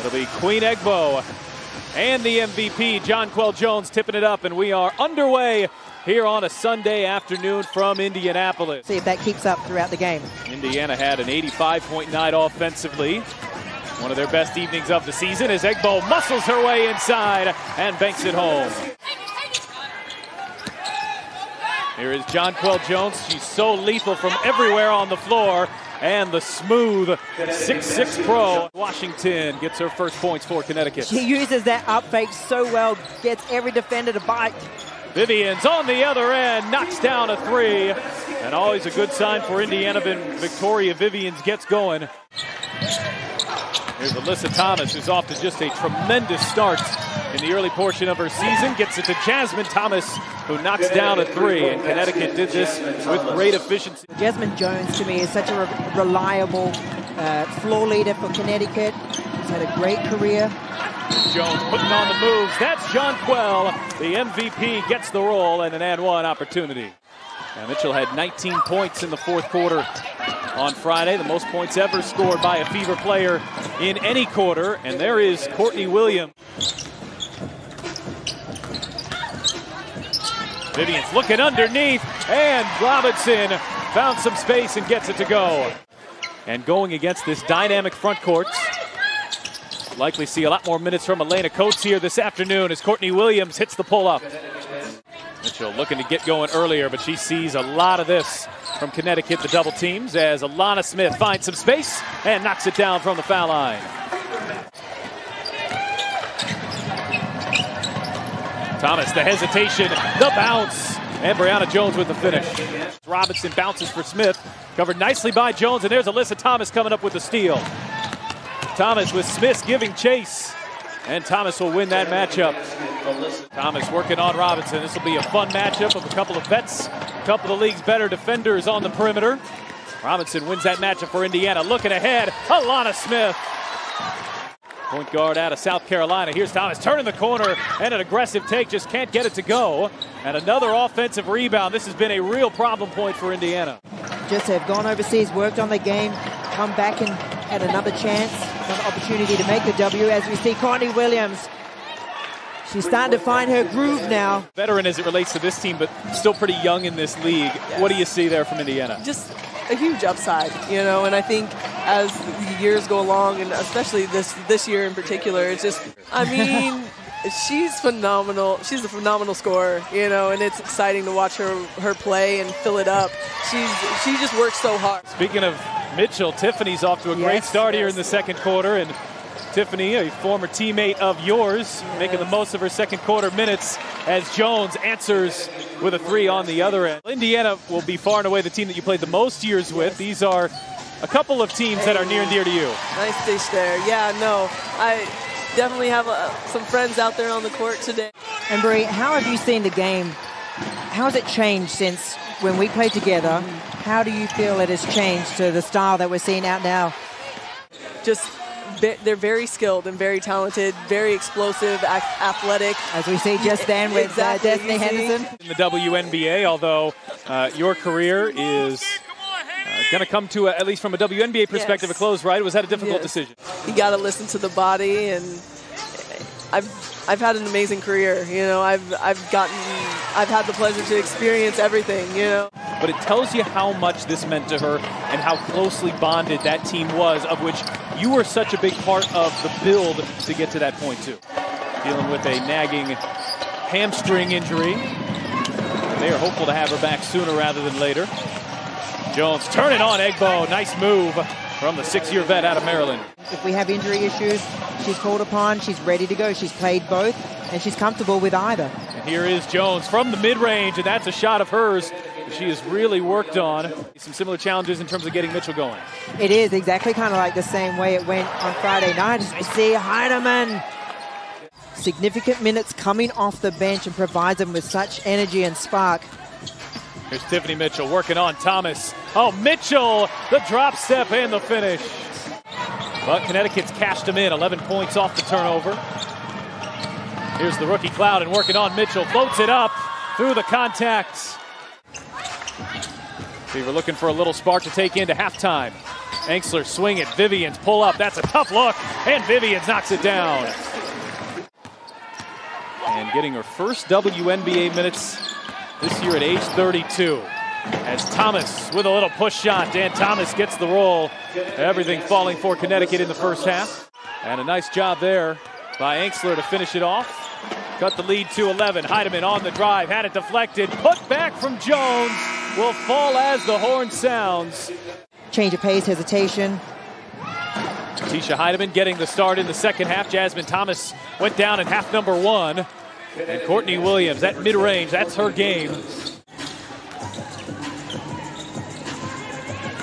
It'll be Queen Egbo and the MVP, Jonquel Jones, tipping it up, and we are underway here on a Sunday afternoon from Indianapolis. See if that keeps up throughout the game. Indiana had an 85-point night offensively. One of their best evenings of the season as Egbo muscles her way inside and banks it home. Here is Jonquel Jones. She's so lethal from everywhere on the floor. And the smooth 6'6" pro. Washington gets her first points for Connecticut. She uses that up fake so well, gets every defender to bite. Vivian's on the other end, knocks down a three. And always a good sign for Indiana when Victoria Vivians gets going. Here's Alyssa Thomas, who's off to just a tremendous start in the early portion of her season. Gets it to Jasmine Thomas, who knocks down a three. And Connecticut did this with great efficiency. Jasmine Jones, to me, is such a reliable floor leader for Connecticut. She's had a great career. Jones putting on the moves. That's Jonquel. The MVP gets the roll and an and one opportunity. Now Mitchell had 19 points in the fourth quarter on Friday, the most points ever scored by a Fever player in any quarter. And there is Courtney Williams. Vivian's looking underneath, and Robinson found some space and gets it to go. And going against this dynamic front court, likely see a lot more minutes from Elena Coates here this afternoon as Courtney Williams hits the pull-up. Mitchell looking to get going earlier, but she sees a lot of this from Connecticut, the double teams, as Alana Smith finds some space and knocks it down from the foul line. Thomas, the hesitation, the bounce, and Brianna Jones with the finish. Robinson bounces for Smith, covered nicely by Jones, and there's Alyssa Thomas coming up with the steal. Thomas with Smith giving chase, and Thomas will win that matchup. Thomas working on Robinson. This will be a fun matchup of a couple of vets, a couple of the league's better defenders on the perimeter. Robinson wins that matchup for Indiana. Looking ahead, Alana Smith. Point guard out of South Carolina. Here's Thomas turning the corner and an aggressive take, just can't get it to go. And another offensive rebound. This has been a real problem point for Indiana. Just have gone overseas, worked on the game, come back and had another chance, another opportunity to make the W. As we see Courtney Williams, she's starting to find her groove now. Veteran as it relates to this team, but still pretty young in this league. Yes. What do you see there from Indiana? Just a huge upside, you know, and I think as the years go along, and especially this year in particular, it's just, I mean, she's phenomenal. She's a phenomenal scorer, you know, and it's exciting to watch her play and fill it up. She just works so hard. Speaking of Mitchell, Tiffany's off to a great start here in the second quarter, and Tiffany, a former teammate of yours, making the most of her second quarter minutes as Jones answers with a three on the other end. Indiana will be far and away the team that you played the most years with. These are a couple of teams that are near and dear to you. Nice dish there. Yeah, no, I definitely have some friends out there on the court today. And Bree, how have you seen the game? How has it changed since when we played together? How do you feel it has changed to the style that we're seeing out now? Just, they're very skilled and very talented, very explosive, athletic. As we see just then with Destiny Henderson. In the WNBA, although your career is going to come to, at least from a WNBA perspective, a close, right? Was that a difficult decision? You got to listen to the body, and I've had an amazing career. You know, I've had the pleasure to experience everything. You know. But it tells you how much this meant to her and how closely bonded that team was, of which you were such a big part of the build to get to that point too. Dealing with a nagging hamstring injury. They are hopeful to have her back sooner rather than later. Jones turning on Egbo. Nice move from the 6-year vet out of Maryland. If we have injury issues, she's called upon, she's ready to go. She's played both, and she's comfortable with either. And here is Jones from the mid-range, and that's a shot of hers she has really worked on. Some similar challenges in terms of getting Mitchell going. It is exactly kind of like the same way it went on Friday night. As we see Heinemann. Significant minutes coming off the bench and provides them with such energy and spark. Here's Tiffany Mitchell working on Thomas. Oh, Mitchell, the drop step and the finish. But Connecticut's cashed him in, 11 points off the turnover. Here's the rookie Cloud and working on Mitchell. Floats it up through the contact. Fever looking for a little spark to take into halftime. Angsler swing it. Vivians pull up. That's a tough look. And Vivians knocks it down. And getting her first WNBA minutes this year at age 32. As Thomas with a little push shot. Dan Thomas gets the roll. Everything falling for Connecticut in the first half. And a nice job there by Angsler to finish it off. Cut the lead to 11. Heidemann on the drive. Had it deflected. Put back from Jones. Will fall as the horn sounds. Change of pace, hesitation. Tisha Heidemann getting the start in the second half. Jasmine Thomas went down in half number 1. And Courtney Williams, that mid-range, that's her game.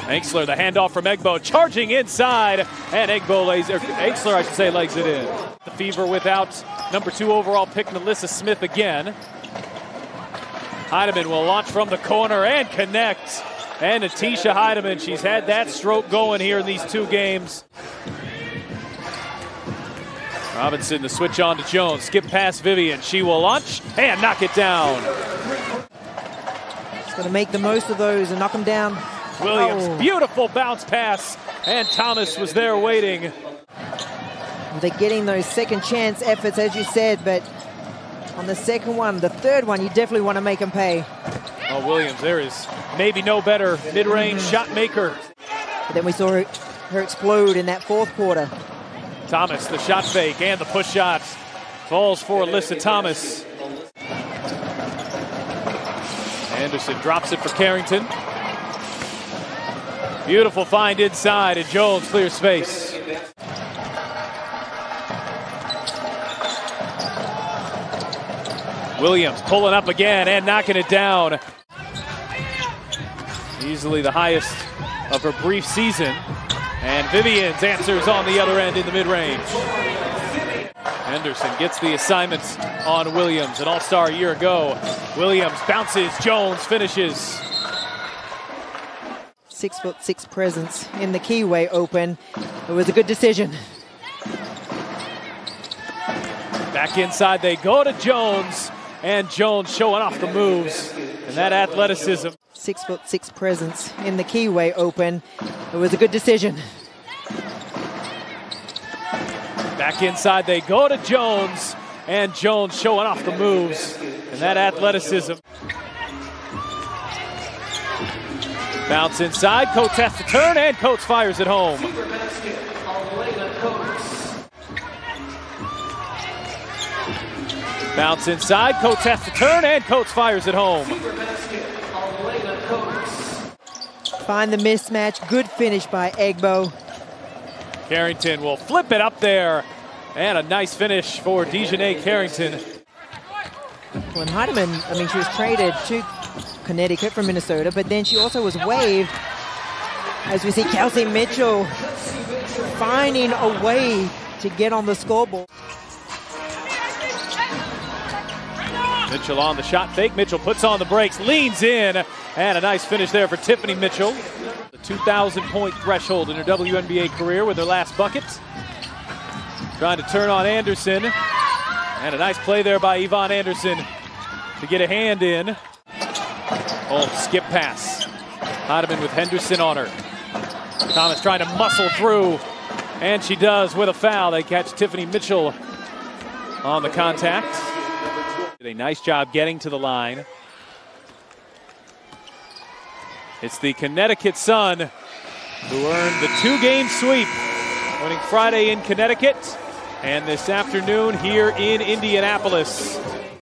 Angsler, the handoff from Egbo, charging inside, and Angsler, I should say, legs it in. The Fever without number 2 overall pick Melissa Smith again. Heidemann will launch from the corner and connect. And Tisha Heidemann, she's had that stroke going here in these 2 games. Robinson, the switch on to Jones, skip past Vivian. She will launch and knock it down. She's going to make the most of those and knock them down. Williams, beautiful bounce pass, and Thomas was there waiting. They're getting those second chance efforts, as you said, but on the second one, the third one, you definitely want to make them pay. Oh, Williams, there is maybe no better mid-range shot maker. But then we saw her explode in that fourth quarter. Thomas, the shot fake and the push shot falls for Alyssa Thomas. Anderson drops it for Carrington. Beautiful find inside, and Jones clears space. Williams pulling up again and knocking it down. Easily the highest of her brief season. And Vivians answers on the other end in the mid-range. Henderson gets the assignment on Williams, an all-star a year ago. Williams bounces, Jones finishes. 6'6" presence in the Keyway Open. It was a good decision. Back inside they go to Jones, and Jones showing off the moves and that athleticism. 6'6" presence in the Keyway Open. It was a good decision. Back inside they go to Jones, and Jones showing off the moves and that athleticism. Bounce inside, Coates has to turn, and Coates fires it home. Bounce inside, Coates has to turn, and Coates fires it home. Find the mismatch, good finish by Egbo. Carrington will flip it up there, and a nice finish for Dejanay Carrington. When Heidemann, she was traded to Connecticut from Minnesota, but then she also was waived. As we see Kelsey Mitchell finding a way to get on the scoreboard. Mitchell on the shot fake. Mitchell puts on the brakes, leans in, and a nice finish there for Tiffany Mitchell. The 2,000-point threshold in her WNBA career with her last bucket. Trying to turn on Anderson, and a nice play there by Yvonne Anderson to get a hand in. Oh, skip pass. Heidemann with Henderson on her. Thomas trying to muscle through, and she does with a foul. They catch Tiffany Mitchell on the contact. Did a nice job getting to the line. It's the Connecticut Sun who earned the 2-game sweep, winning Friday in Connecticut and this afternoon here in Indianapolis.